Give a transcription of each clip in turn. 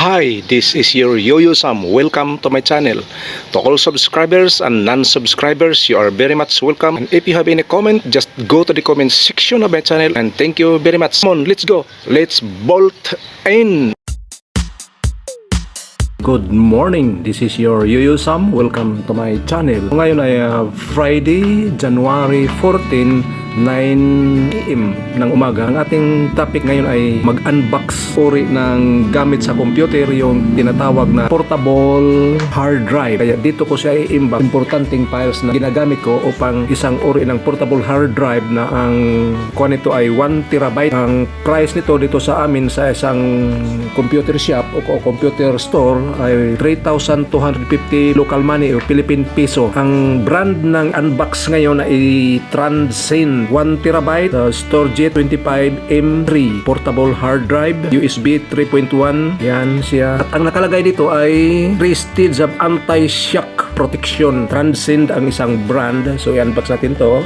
Hi, this is your Yo-Yo Sam. Welcome to my channel. To all subscribers and non-subscribers, you are very much welcome. And if you have any comment, just go to the comment section of my channel. And thank you very much. Come on, let's go. Let's bolt in. Good morning, this is your Yo-Yo Sam. Welcome to my channel. Ngayon ay Friday, January 14, 9 AM ng umaga. Ang ating topic ngayon ay mag-unbox uri ng gamit sa computer, yung tinatawag na portable hard drive. Kaya dito ko siya i-imbak importanteng files na ginagamit ko upang isang uri ng portable hard drive na ang kuha nito ay 1 terabyte. Ang price nito dito sa amin sa isang computer shop o computer store ay 3,250 local money o Philippine peso. Ang brand ng unbox ngayon ay Transcend 1 terabyte StoreJet 25M3 portable hard drive USB 3.1. Yan siya. At ang nakalagay dito ay Prestige of Anti-Shock Protection. Transcend ang isang brand. So i-unbox natin to.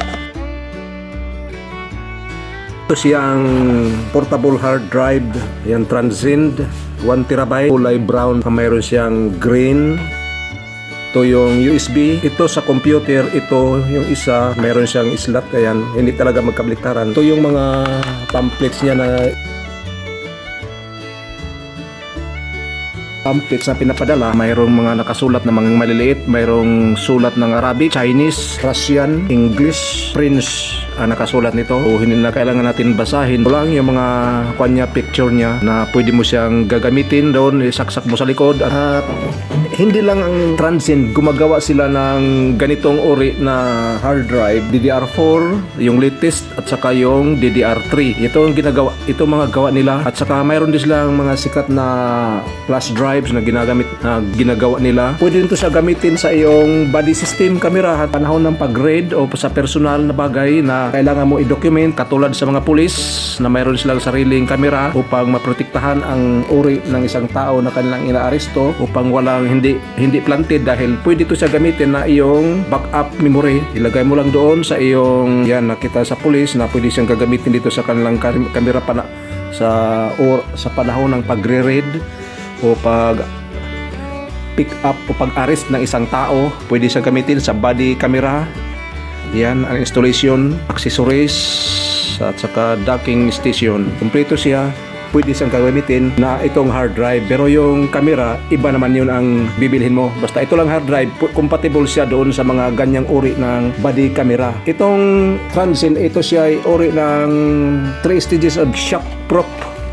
Ito siyang portable hard drive. Yan, Transcend 1 terabyte kulay brown. Mayroon siyang green. Ito yung USB. Ito sa computer, ito yung isa, mayroon siyang slot, kaya hindi talaga magkabaliktaran. Ito yung mga pamphlets niya na pamphlets na pinapadala. Mayroong mga nakasulat na mga maliliit, mayroong sulat ng Arabic, Chinese, Russian, English, French nakasulat nito. O hindi na kailangan natin basahin. Ito lang yung mga kanya picture niya na pwede mo siyang gagamitin doon, isaksak mo sa likod. At hindi lang ang Transcend, gumagawa sila ng ganitong uri na hard drive, DDR4 yung latest at saka yung DDR3. Ito ang ginagawa, ito mga gawa nila. At saka mayroon din silang mga sikat na flash drives na ginagawa nila. Pwede din ito siya gamitin sa iyong body system camera at panahon ng pag-grade o sa personal na bagay na kailangan mo i-document, katulad sa mga pulis na mayroon silang sariling camera upang maprotektahan ang uri ng isang tao na kanilang inaaresto upang walang hindi planted, dahil pwede ito siya gamitin na iyong backup memory. Ilagay mo lang doon sa iyong yan nakita sa pulis na pwede siyang gagamitin dito sa kanilang camera sa panahon ng pagre-read o pag pick up o pag-arrest ng isang tao. Pwede siyang gamitin sa body camera. Yan ang installation, accessories at saka docking station. Kompleto siya. Pwede siyang gagamitin na itong hard drive. Pero yung camera, iba naman yun ang bibilhin mo. Basta ito lang hard drive, compatible siya doon sa mga ganyang uri ng body camera. Itong Transcend, ito siya ay uri ng 3 stages of shock proof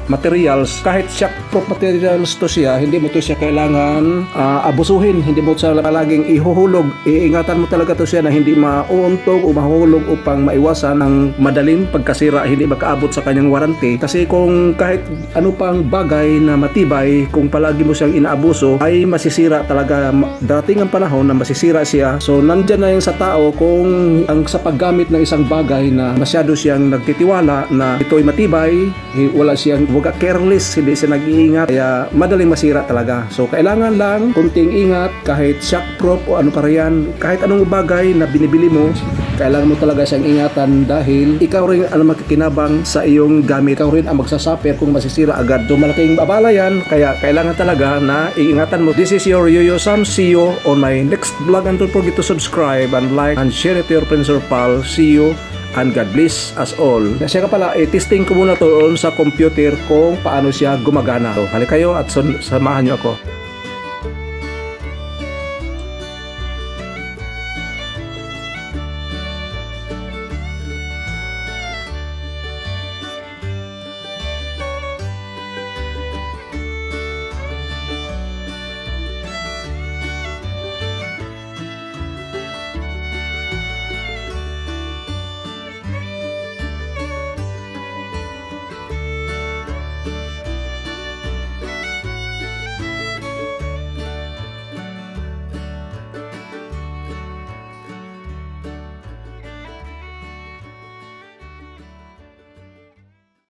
materials. Kahit shockproof materials to siya, hindi mo to siya kailangan abusuhin, hindi mo siya laging ihuhulog. Iingatan mo talaga to siya na hindi mauuntog o mahulog upang maiwasan ang madaling pagkasira, hindi makaabot sa kanyang warranty. Kasi kung kahit ano pang bagay na matibay, kung palagi mo siyang inaabuso, ay masisira talaga. Dating ang panahon na masisira siya. So nandyan na yung sa tao kung ang sa paggamit ng isang bagay na masyado siyang nagtitiwala na ito ay matibay, wala siyang huwag careless, hindi siya nag-iingat, kaya madaling masira talaga. So kailangan lang kunting ingat, kahit shockproof o ano pa riyan, kahit anong bagay na binibili mo, kailangan mo talaga siyang ingatan dahil ikaw rin ang makikinabang sa iyong gamit. Ikaw rin ang magsasuffer kung masisira agad. So malaking abala yan, kaya kailangan talaga na iingatan mo. This is your Yo-Yo Sam. See you on my next vlog, and don't forget to subscribe and like and share it to your friends or pal. See you and God bless us all. Kasi ka pala, testing ko muna to sa computer kung paano siya gumagana. So, hali kayo at samahan nyo ako.